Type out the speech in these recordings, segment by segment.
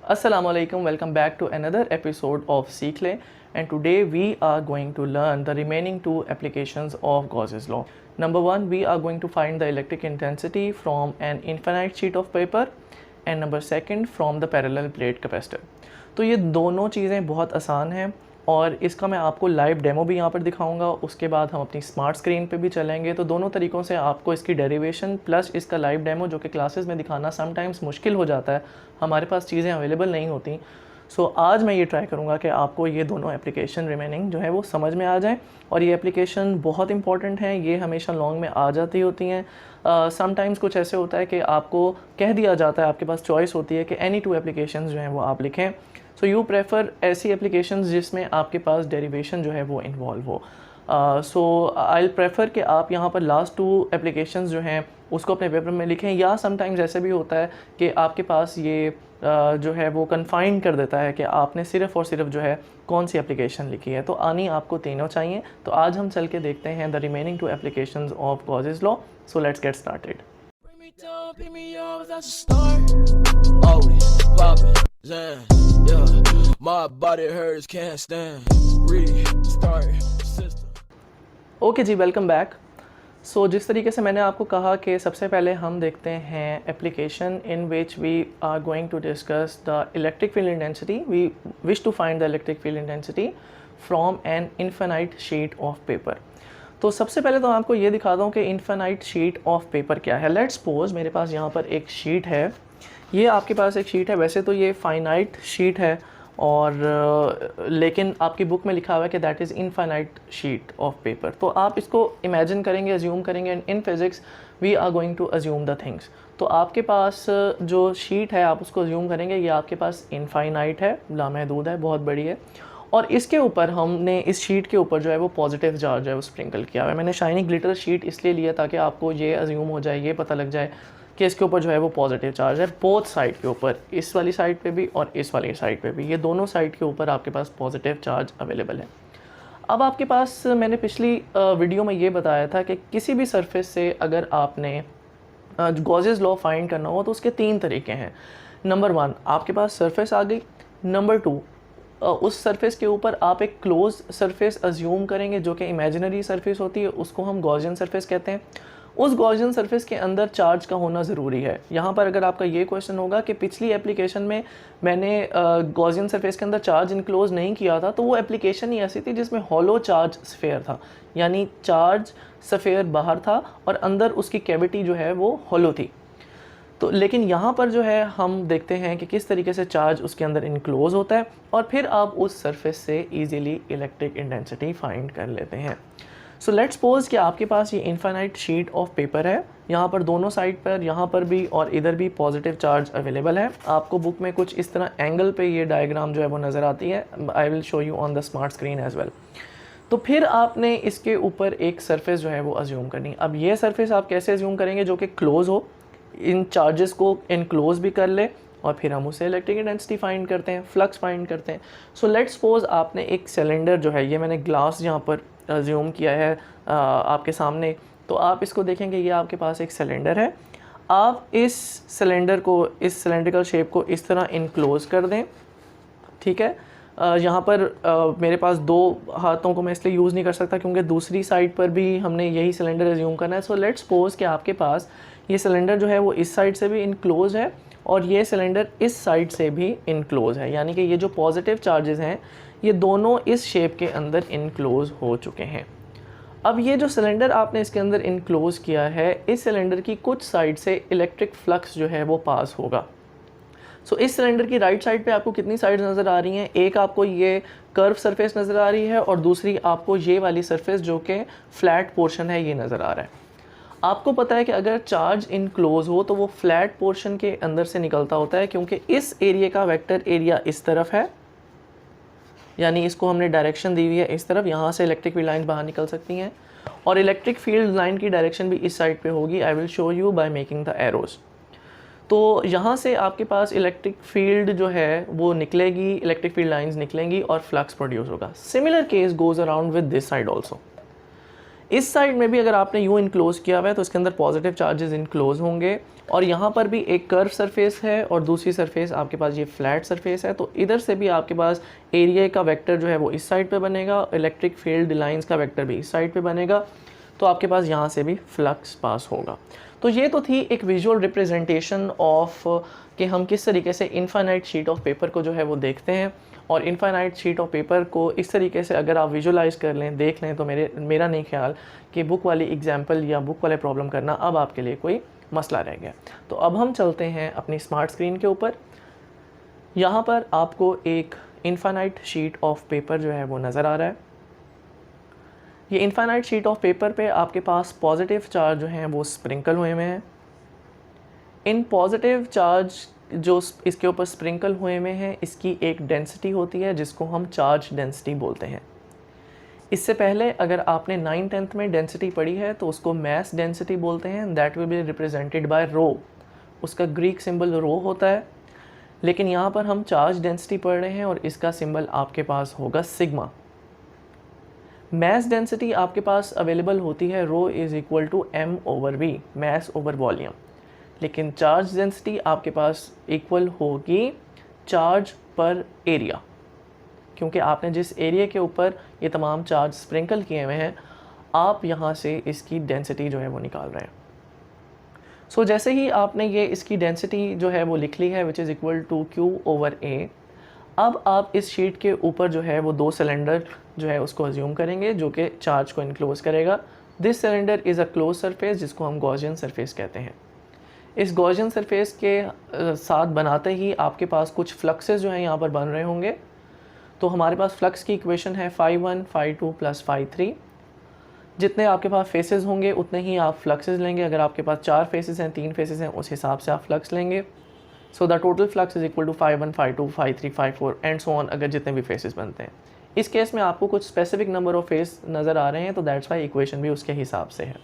Assalamualaikum, welcome back to another episode of Seekle, and today we are going to learn the remaining two applications of Gauss's law. Number one, we are going to find the electric intensity from an infinite sheet of paper, and number second from the parallel plate capacitor. तो ये दोनों चीज़ें बहुत आसान हैं और इसका मैं आपको लाइव डेमो भी यहाँ पर दिखाऊंगा। उसके बाद हम अपनी स्मार्ट स्क्रीन पे भी चलेंगे, तो दोनों तरीक़ों से आपको इसकी डेरिवेशन प्लस इसका लाइव डेमो, जो कि क्लासेस में दिखाना समटाइम्स मुश्किल हो जाता है, हमारे पास चीज़ें अवेलेबल नहीं होती। सो आज मैं ये ट्राई करूँगा कि आपको ये दोनों एप्लीकेशन रिमेनिंग जो है वो समझ में आ जाए। और ये एप्लीकेशन बहुत इंपॉर्टेंट हैं, ये हमेशा लॉन्ग में आ जाती होती हैं। समटाइम्स कुछ ऐसे होता है कि आपको कह दिया जाता है, आपके पास चॉइस होती है कि एनी टू एप्लीकेशन जो हैं वो आप लिखें। सो यू प्रेफर ऐसी एप्लीकेशंस जिसमें आपके पास डेरिवेशन जो है वो इन्वॉल्व हो। सो आई प्रेफर कि आप यहाँ पर लास्ट टू एप्लीकेशंस जो हैं उसको अपने पेपर में लिखें, या समटाइम्स ऐसे भी होता है कि आपके पास ये जो है वो कन्फाइन कर देता है कि आपने सिर्फ़ और सिर्फ जो है कौन सी एप्लीकेशन लिखी है। तो आनी आपको तीनों चाहिए। तो आज हम चल के देखते हैं the remaining two applications of Gauss's law. So let's get started. Okay जी, वेलकम बैक। सो जिस तरीके से मैंने आपको कहा कि सबसे पहले हम देखते हैं application in which we are going to discuss the electric field intensity. We wish to find the electric field intensity from an infinite sheet of paper. तो सबसे पहले तो आपको ये दिखा दूँ कि इनफाइनाइट शीट ऑफ पेपर क्या है। लेट्स सपोज मेरे पास यहाँ पर एक शीट है, ये आपके पास एक शीट है। वैसे तो ये फाइनाइट शीट है और लेकिन आपकी बुक में लिखा हुआ है कि that is infinite sheet of paper. तो आप इसको इमेजिन करेंगे, अज्यूम करेंगे, and in physics we are going to assume the things. तो आपके पास जो शीट है आप उसको अज्यूम करेंगे, ये आपके पास इनफाइनाइट है, लामहदूद है, बहुत बड़ी है। और इसके ऊपर हमने इस शीट के ऊपर जो है वो पॉजिटिव चार्ज जो है वो स्प्रिंकल किया हुआ है। मैंने शाइनी ग्लिटर शीट इसलिए लिया ताकि आपको ये अज्यूम हो जाए, ये पता लग जाए कि इसके ऊपर जो है वो पॉजिटिव चार्ज है, बोथ साइड के ऊपर, इस वाली साइड पे भी और इस वाली साइड पे भी, ये दोनों साइड के ऊपर आपके पास पॉजिटिव चार्ज अवेलेबल है। अब आपके पास मैंने पिछली वीडियो में ये बताया था कि किसी भी सरफेस से अगर आपने गॉसेस लॉ फाइंड करना हो तो उसके तीन तरीके हैं। नंबर वन, आपके पास सरफेस आ गई। नंबर टू, उस सरफेस के ऊपर आप एक क्लोज सरफेस अज्यूम करेंगे जो कि इमेजिनरी सरफेस होती है, उसको हम गॉसियन सरफेस कहते हैं। उस गॉसियन सरफेस के अंदर चार्ज का होना ज़रूरी है। यहाँ पर अगर आपका ये क्वेश्चन होगा कि पिछली एप्लीकेशन में मैंने गॉसियन सरफेस के अंदर चार्ज इनक्लोज नहीं किया था, तो वो एप्लीकेशन ही ऐसी थी जिसमें हॉलो चार्ज स्फेयर था, यानी चार्ज स्फेयर बाहर था और अंदर उसकी कैविटी जो है वो हॉलो थी। तो लेकिन यहाँ पर जो है हम देखते हैं कि किस तरीके से चार्ज उसके अंदर इनक्लोज होता है और फिर आप उस सरफेस से इजीली इलेक्ट्रिक इंटेंसिटी फाइंड कर लेते हैं। सो लेट्स सपोज कि आपके पास ये इनफाइनाइट शीट ऑफ पेपर है, यहाँ पर दोनों साइड पर, यहाँ पर भी और इधर भी पॉजिटिव चार्ज अवेलेबल है। आपको बुक में कुछ इस तरह एंगल पे ये डायग्राम जो है वो नज़र आती है। I will show you on the smart screen as well. तो फिर आपने इसके ऊपर एक सरफेस जो है वो अज्यूम करनी। अब ये सरफेस आप कैसे अज्यूम करेंगे जो कि क्लोज हो, इन चार्जेस को इनक्लोज भी कर ले, और फिर हम उसे इलेक्ट्रिक इंटेंसिटी फाइंड करते हैं, फ्लक्स फाइंड करते हैं। सो लेट्स सपोज आपने एक सिलेंडर जो है, ये मैंने ग्लास यहाँ पर अज्यूम किया है आपके सामने, तो आप इसको देखेंगे, ये आपके पास एक सिलेंडर है। आप इस सिलेंडर को, इस सिलेंड्रिकल शेप को इस तरह इनक्लोज कर दें, ठीक है। यहाँ पर मेरे पास दो हाथों को मैं इसलिए यूज़ नहीं कर सकता क्योंकि दूसरी साइड पर भी हमने यही सिलेंडर अज्यूम करना है। सो लेट्स सपोज कि आपके पास ये सिलेंडर जो है वो इस साइड से भी इनक्लोज है और ये सिलेंडर इस साइड से भी इनक्लोज है, यानी कि ये जो पॉजिटिव चार्जेस हैं ये दोनों इस शेप के अंदर इनक्लोज हो चुके हैं। अब ये जो सिलेंडर आपने इसके अंदर इनक्लोज किया है, इस सिलेंडर की कुछ साइड से इलेक्ट्रिक फ्लक्स जो है वो पास होगा। सो इस सिलेंडर की राइट साइड पे आपको कितनी साइड्स नज़र आ रही हैं? एक आपको ये कर्व सरफेस नज़र आ रही है और दूसरी आपको ये वाली सरफेस जो कि फ्लैट पोर्शन है ये नज़र आ रहा है। आपको पता है कि अगर चार्ज इनक्लोज हो तो वो फ्लैट पोर्शन के अंदर से निकलता होता है, क्योंकि इस एरिया का वेक्टर एरिया इस तरफ है, यानी इसको हमने डायरेक्शन दी हुई है इस तरफ, यहाँ से इलेक्ट्रिक फील्ड लाइन बाहर निकल सकती हैं और इलेक्ट्रिक फील्ड लाइन की डायरेक्शन भी इस साइड पे होगी। आई will show you by making the arrows. तो यहाँ से आपके पास इलेक्ट्रिक फील्ड जो है वो निकलेगी, इलेक्ट्रिक फील्ड लाइंस निकलेंगी और फ्लक्स प्रोड्यूस होगा। Similar case goes around with this side also. इस साइड में भी अगर आपने यूँ इनक्लोज किया हुआ है तो इसके अंदर पॉजिटिव चार्जेस इनक्लोज होंगे, और यहाँ पर भी एक कर्व सरफेस है और दूसरी सरफेस आपके पास ये फ्लैट सरफेस है, तो इधर से भी आपके पास एरिया का वेक्टर जो है वो इस साइड पे बनेगा, इलेक्ट्रिक फील्ड लाइंस का वेक्टर भी इस साइड पे बनेगा, तो आपके पास यहाँ से भी फ्लक्स पास होगा। तो ये तो थी एक विजुअल रिप्रेजेंटेशन ऑफ कि हम किस तरीके से इनफाइनाइट शीट ऑफ पेपर को जो है वो देखते हैं, और इनफाइनाइट शीट ऑफ पेपर को इस तरीके से अगर आप विजुअलाइज कर लें, देख लें, तो मेरा नहीं ख्याल कि बुक वाली एग्जाम्पल या बुक वाले प्रॉब्लम करना अब आपके लिए कोई मसला रह गया। तो अब हम चलते हैं अपनी स्मार्ट स्क्रीन के ऊपर। यहाँ पर आपको एक इनफाइनाइट शीट ऑफ पेपर जो है वो नज़र आ रहा है। ये इनफाइनाइट शीट ऑफ पेपर पे आपके पास पॉजिटिव चार्ज जो हैं वो स्प्रिंकल हुए हुए हैं। इन पॉजिटिव चार्ज जो इसके ऊपर स्प्रिंकल हुए हुए हैं, इसकी एक डेंसिटी होती है जिसको हम चार्ज डेंसिटी बोलते हैं। इससे पहले अगर आपने 9th-10th में डेंसिटी पढ़ी है तो उसको मास डेंसिटी बोलते हैं, that will be represented by rho. उसका ग्रीक सिंबल रो होता है, लेकिन यहाँ पर हम चार्ज डेंसिटी पढ़ रहे हैं और इसका सिंबल आपके पास होगा सिग्मा। मास डेंसिटी आपके पास अवेलेबल होती है rho is equal to m/v, mass over volume, लेकिन चार्ज डेंसिटी आपके पास इक्वल होगी चार्ज पर एरिया, क्योंकि आपने जिस एरिया के ऊपर ये तमाम चार्ज स्प्रिंकल किए हुए हैं, आप यहाँ से इसकी डेंसिटी जो है वो निकाल रहे हैं। सो जैसे ही आपने ये इसकी डेंसिटी जो है वो लिख ली है विच इज़ इक्वल टू Q/A, अब आप इस शीट के ऊपर जो है वो 2 सिलेंडर जो है उसको अज्यूम करेंगे जो कि चार्ज को इनक्लोज करेगा। This cylinder is a close surface जिसको हम गॉसियन सरफेस कहते हैं। इस गॉसियन सरफेस के साथ बनाते ही आपके पास कुछ फ्लक्सेस जो हैं यहाँ पर बन रहे होंगे। तो हमारे पास फ्लक्स की इक्वेशन है phi1 phi2 प्लस phi3। जितने आपके पास फेसेस होंगे उतने ही आप फ्लक्सेस लेंगे। अगर आपके पास 4 फेसेस हैं, 3 फेसेस हैं, उस हिसाब से आप फ्लक्स लेंगे। So the total flux is equal to phi1 phi2 phi3 phi4 and so on, अगर जितने भी फेसेस बनते हैं। इस केस में आपको कुछ स्पेसिफिक नंबर ऑफ फेस नज़र आ रहे हैं, तो दैट्स वाई इक्वेशन भी उसके हिसाब से है।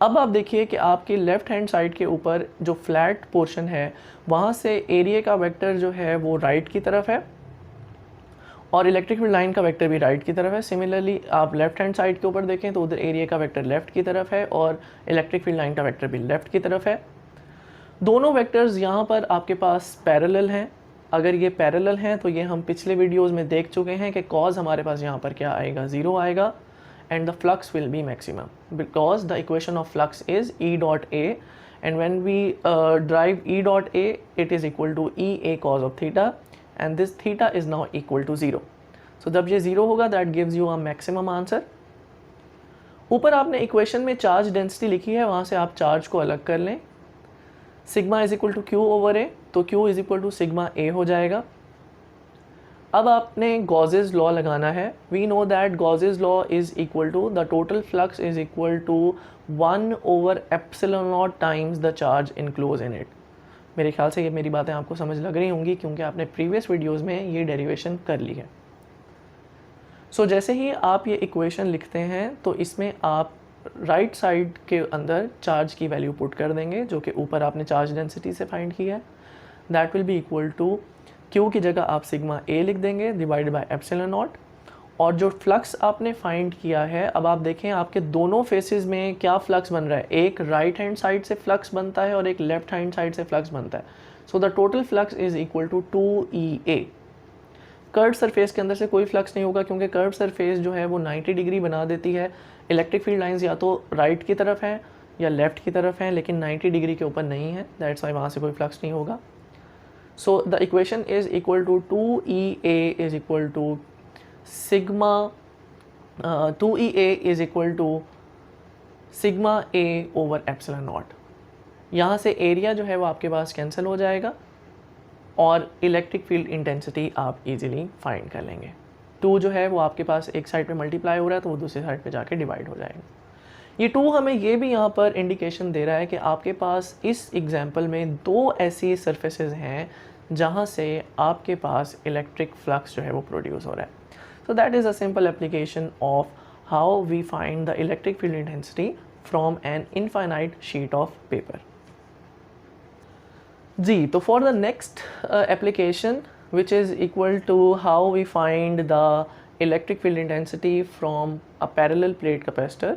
अब आप देखिए कि आपकी लेफ़्ट हैंड साइड के ऊपर जो फ्लैट पोर्शन है वहाँ से एरिया का वेक्टर जो है वो राइट की तरफ है और इलेक्ट्रिक फील्ड लाइन का वेक्टर भी राइट की तरफ है। सिमिलरली आप लेफ़्ट हैंड साइड के ऊपर देखें तो उधर एरिया का वेक्टर लेफ़्ट की तरफ है और इलेक्ट्रिक फील्ड लाइन का वेक्टर भी लेफ़्ट की तरफ है। दोनों वेक्टर्स यहाँ पर आपके पास पैरेलल हैं। अगर ये पैरेलल हैं तो ये हम पिछले वीडियोज़ में देख चुके हैं कि कॉज हमारे पास यहाँ पर क्या आएगा, 0 आएगा, and the flux will be maximum because the equation of flux is E dot A, and when we derive E dot A, it is equal to EA cos of theta, and this theta is now equal to 0. So जब ये 0 होगा that gives you a maximum answer. ऊपर आपने equation में charge density लिखी है, वहाँ से आप चार्ज को अलग कर लें। Sigma is equal to Q/A, तो Q is equal to sigma A हो जाएगा। अब आपने गॉसेस लॉ लगाना है। We know that Gauss's law is equal to the total flux is equal to 1/ε0 times the charge enclose in it. मेरे ख्याल से ये मेरी बातें आपको समझ लग रही होंगी क्योंकि आपने प्रीवियस वीडियोज़ में ये डेरिवेशन कर ली है। सो जैसे ही आप ये इक्वेशन लिखते हैं तो इसमें आप राइट साइड के अंदर चार्ज की वैल्यू पुट कर देंगे जो कि ऊपर आपने चार्ज डेंसिटी से फाइंड की है। That will be equal to Q की जगह आप सिग्मा A लिख देंगे डिवाइड बाय ε0, और जो फ्लक्स आपने फाइंड किया है, अब आप देखें आपके दोनों फेसेस में क्या फ्लक्स बन रहा है। एक राइट हैंड साइड से फ्लक्स बनता है और एक लेफ्ट हैंड साइड से फ्लक्स बनता है। So the total flux is equal to 2EA। Curve surface के अंदर से कोई फ्लक्स नहीं होगा क्योंकि कर्व सरफेस जो है वो 90 डिग्री बना देती है। इलेक्ट्रिक फील्ड लाइंस या तो राइट की तरफ हैं या लेफ़्ट की तरफ हैं, लेकिन 90 डिग्री के ऊपर नहीं है, दैट्स वाई वहाँ से कोई फ्लक्स नहीं होगा। So the equation is equal to 2EA is equal to sigma 2EA is equal to sigma A over ε0। यहाँ से एरिया जो है वो आपके पास कैंसिल हो जाएगा और इलेक्ट्रिक फील्ड इंटेंसिटी आप इजीली फाइंड कर लेंगे। 2 जो है वो आपके पास एक साइड पे मल्टीप्लाई हो रहा है तो वो दूसरी साइड पे जाके डिवाइड हो जाएगा। ये 2 हमें ये भी यहाँ पर इंडिकेशन दे रहा है कि आपके पास इस एग्जाम्पल में 2 ऐसी सरफेसेस हैं जहाँ से आपके पास इलेक्ट्रिक फ्लक्स जो है वो प्रोड्यूस हो रहा है। So that is a simple application of how we find the electric field intensity from an infinite sheet of paper. जी, तो for the next application which is equal to how we find the electric field intensity from a parallel plate capacitor.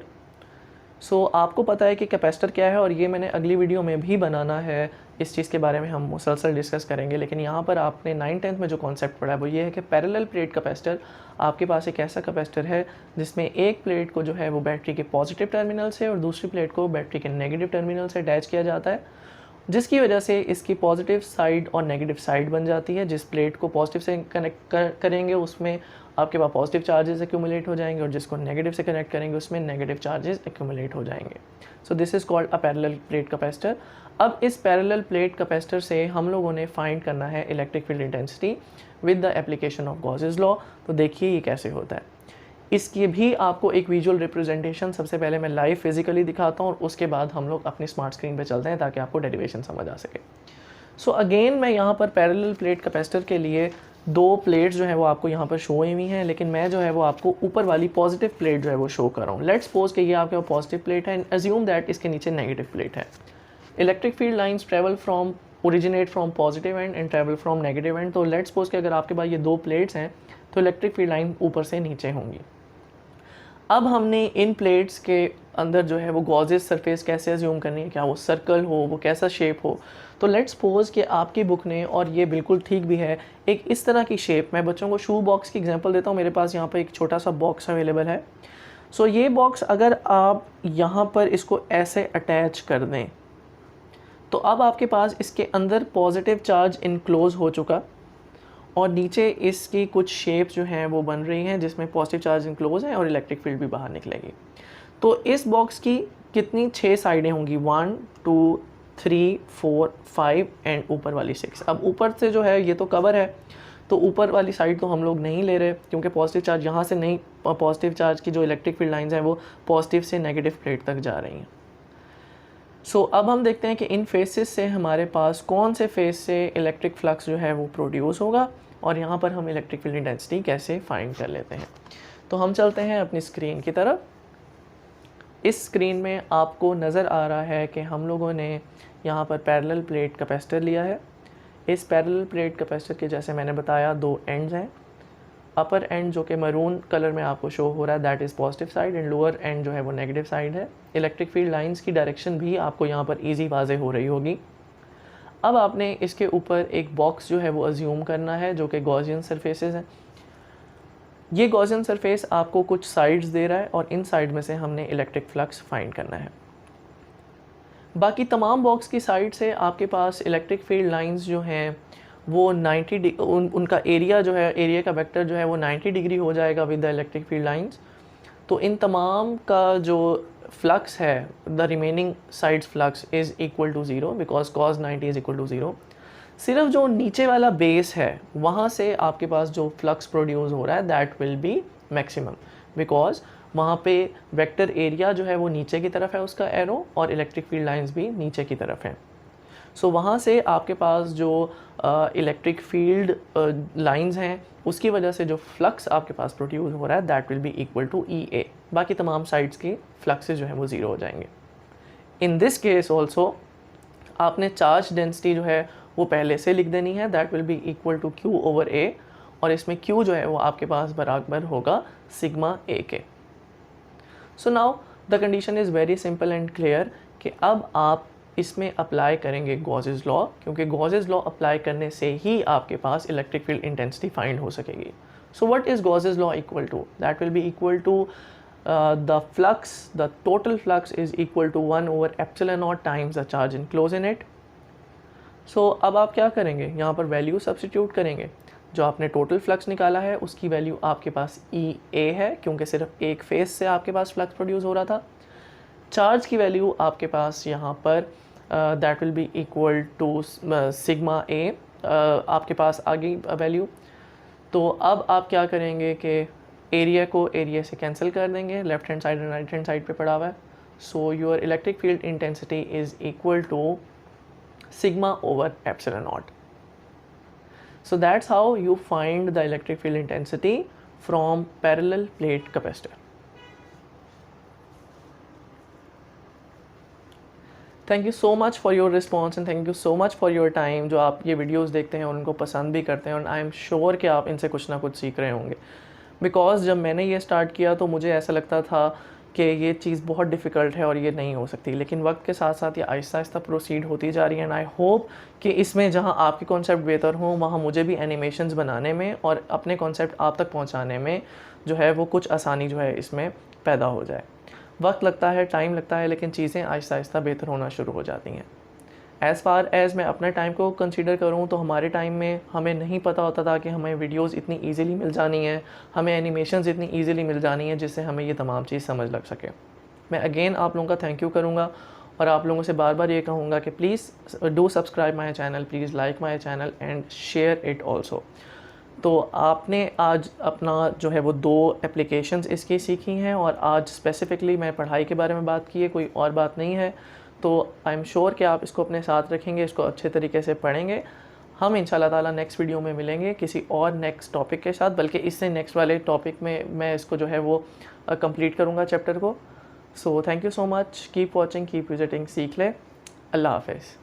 So आपको पता है कि capacitor क्या है, और ये मैंने अगली वीडियो में भी बनाना है, इस चीज़ के बारे में हम मुसलसल डिस्कस करेंगे। लेकिन यहाँ पर आपने 9th-10th में जो कॉन्सेप्ट पढ़ा है वो ये है कि पैरेलल प्लेट कैपेसिटर आपके पास एक ऐसा कैपेसिटर है जिसमें एक प्लेट को जो है वो बैटरी के पॉजिटिव टर्मिनल से और दूसरी प्लेट को बैटरी के नेगेटिव टर्मिनल से अटैच किया जाता है, जिसकी वजह से इसकी पॉजिटिव साइड और नेगेटिव साइड बन जाती है। जिस प्लेट को पॉजिटिव से कनेक्ट करेंगे उसमें आपके पास पॉजिटिव चार्जेस एक्यूमुलेट हो जाएंगे, और जिसको नेगेटिव से कनेक्ट करेंगे उसमें नेगेटिव चार्जेस एक्यूमुलेट हो जाएंगे। So this is called a parallel plate capacitor. अब इस पैरेलल प्लेट कैपेसिटर से हम लोगों ने फाइंड करना है electric field intensity with the application of Gauss's law. तो देखिए ये कैसे होता है। इसकी भी आपको एक विजुअल रिप्रेजेंटेशन सबसे पहले मैं लाइव फिजिकली दिखाता हूँ, और उसके बाद हम लोग अपनी स्मार्ट स्क्रीन पे चलते हैं ताकि आपको डेरिवेशन समझ आ सके। सो अगेन मैं यहाँ पर पैरेलल प्लेट कैपेसिटर के लिए दो प्लेट्स जो है वो आपको यहाँ पर शो हुई हैं, लेकिन मैं जो है वो आपको ऊपर वाली पॉजिटिव प्लेट जो है वो शो कर रहा हूँ। लेट्स सपोज कि ये आपके पास पॉजिटिव प्लेट है एंड अज्यूम दैट इसके नीचे नेगेटिव प्लेट है। Electric field lines travel from originate from positive and and travel from negative and. तो लेट्स सपोज कि अगर आपके पास ये दो प्लेट्स हैं तो इलेक्ट्रिक फील्ड लाइन ऊपर से नीचे होंगी। अब हमने इन प्लेट्स के अंदर जो है वो गॉसेस सरफेस कैसे अज्यूम करनी है, क्या वो सर्कल हो, वो कैसा शेप हो। तो लेट्स सपोज कि आपकी बुक ने, और ये बिल्कुल ठीक भी है, एक इस तरह की शेप, मैं बच्चों को शू बॉक्स की एग्जांपल देता हूँ। मेरे पास यहाँ पर एक छोटा सा बॉक्स अवेलेबल है। सो ये बॉक्स अगर आप यहाँ पर इसको ऐसे अटैच कर दें तो अब आपके पास इसके अंदर पॉजिटिव चार्ज इनक्लोज हो चुका, और नीचे इसकी कुछ शेप्स जो हैं वो बन रही हैं जिसमें पॉजिटिव चार्ज इनक्लोज है और इलेक्ट्रिक फील्ड भी बाहर निकलेगी। तो इस बॉक्स की कितनी 6 साइडें होंगी, 1 2 3 4 5 एंड ऊपर वाली 6। अब ऊपर से जो है ये तो कवर है, तो ऊपर वाली साइड तो हम लोग नहीं ले रहे क्योंकि पॉजिटिव चार्ज यहाँ से नहीं, पॉजिटिव चार्ज की जो इलेक्ट्रिक फील्ड लाइंस हैं वो पॉजिटिव से नेगेटिव प्लेट तक जा रही हैं। सो अब हम देखते हैं कि इन फेसेस से हमारे पास कौन से फेस से इलेक्ट्रिक फ्लक्स जो है वो प्रोड्यूस होगा, और यहाँ पर हम इलेक्ट्रिक फील्ड इंटेंसिटी कैसे फाइंड कर लेते हैं। तो हम चलते हैं अपनी स्क्रीन की तरफ। इस स्क्रीन में आपको नज़र आ रहा है कि हम लोगों ने यहाँ पर पैरेलल प्लेट कैपेसिटर लिया है। इस पैरेलल प्लेट कैपेसिटर के जैसे मैंने बताया दो एंड्स हैं। अपर एंड जो कि मरून कलर में आपको शो हो रहा है that is positive side, and lower and जो है वो नेगेटिव साइड है। इलेक्ट्रिक फील्ड लाइंस की डायरेक्शन भी आपको यहाँ पर ईजी वाज़े हो रही होगी। अब आपने इसके ऊपर एक बॉक्स जो है वो अज्यूम करना है जो कि गॉसियन सरफेसेस हैं। ये गॉसियन सरफेस आपको कुछ साइड्स दे रहा है और इन साइड में से हमने इलेक्ट्रिक फ्लक्स फाइंड करना है। बाकी तमाम बॉक्स की साइड से आपके पास इलेक्ट्रिक फील्ड लाइंस जो हैं वो 90 उनका एरिया जो है, एरिया का वेक्टर जो है वो 90 डिग्री हो जाएगा with the electric field lines. तो इन तमाम का जो फ्लक्स है, the remaining sides flux is equal to 0 because cos 90 is equal to 0। सिर्फ जो नीचे वाला बेस है वहाँ से आपके पास जो फ्लक्स प्रोड्यूस हो रहा है that will B maximum, because वहाँ पे वेक्टर एरिया जो है वो नीचे की तरफ है उसका एरो, और इलेक्ट्रिक फील्ड लाइंस भी नीचे की तरफ हैं। सो वहाँ से आपके पास जो इलेक्ट्रिक फील्ड लाइंस हैं उसकी वजह से जो फ्लक्स आपके पास प्रोड्यूस हो रहा है that will be equal to EA। बाकी तमाम साइड्स के फ्लक्सेस जो हैं वो ज़ीरो हो जाएंगे। इन दिस केस ऑल्सो आपने चार्ज डेंसिटी जो है वो पहले से लिख देनी है, that will be equal to Q/A, और इसमें Q जो है वो आपके पास बराबर होगा सिग्मा A के। So now the condition is very simple and clear कि अब आप इसमें अप्लाई करेंगे गॉसेस लॉ, क्योंकि गॉसेस लॉ अप्लाई करने से ही आपके पास इलेक्ट्रिक फील्ड इंटेंसिटी फाइंड हो सकेगी। So what is Gauss's law equal to? That will be equal to the flux, the total flux is equal to 1/ε0 times the charge enclose in it. So अब आप क्या करेंगे, यहाँ पर value substitute करेंगे। जो आपने टोटल फ्लक्स निकाला है उसकी वैल्यू आपके पास EA है क्योंकि सिर्फ एक फेस से आपके पास फ्लक्स प्रोड्यूस हो रहा था। चार्ज की वैल्यू आपके पास यहाँ पर that will be equal to sigma A आपके पास आ गई वैल्यू। तो अब आप क्या करेंगे कि एरिया को एरिया से कैंसिल कर देंगे, left hand side and right hand side पे पड़ा हुआ है। So your electric field intensity is equal to sigma/ε0। So that's how you find the electric field intensity from parallel plate capacitor. Thank you so much for your response and thank you so much for your time। जो आप ये videos देखते हैं और उनको पसंद भी करते हैं, और आई एम श्योर कि आप इनसे कुछ ना कुछ सीख रहे होंगे। बिकॉज़ जब मैंने ये स्टार्ट किया तो मुझे ऐसा लगता था कि ये चीज़ बहुत डिफ़िकल्ट है और ये नहीं हो सकती, लेकिन वक्त के साथ साथ ये आहिस्ता आहिस्ता प्रोसीड होती जा रही है। एंड आई होप कि इसमें जहाँ आपके कॉन्सेप्ट बेहतर हों, वहाँ मुझे भी एनिमेशंस बनाने में और अपने कॉन्सेप्ट आप तक पहुँचाने में जो है वो कुछ आसानी जो है इसमें पैदा हो जाए। वक्त लगता है, टाइम लगता है, लेकिन चीज़ें आहिस्ता आहिस्ता बेहतर होना शुरू हो जाती हैं। एज़ फार एज़ मैं अपने टाइम को कंसीडर करूँ तो हमारे टाइम में हमें नहीं पता होता था कि हमें वीडियोस इतनी इजीली मिल जानी है, हमें एनिमेशंस इतनी इजीली मिल जानी है जिससे हमें ये तमाम चीज़ समझ लग सके। मैं अगेन आप लोगों का थैंक यू करूँगा और आप लोगों से बार बार ये कहूँगा कि please do subscribe my channel, please like my channel and share it also. तो आपने आज अपना जो है वो 2 एप्लीकेशंस इसकी सीखी हैं और आज स्पेसिफ़िकली मैं पढ़ाई के बारे में बात की है, कोई और बात नहीं है। तो आई एम श्योर कि आप इसको अपने साथ रखेंगे, इसको अच्छे तरीके से पढ़ेंगे। हम इंशाल्लाह ताला नेक्स्ट वीडियो में मिलेंगे किसी और नेक्स्ट टॉपिक के साथ, बल्कि इससे नेक्स्ट वाले टॉपिक में मैं इसको जो है वो कंप्लीट करूँगा चैप्टर को। So thank you so much, keep watching, keep visiting, सीख ले। अल्लाह हाफ़िज़।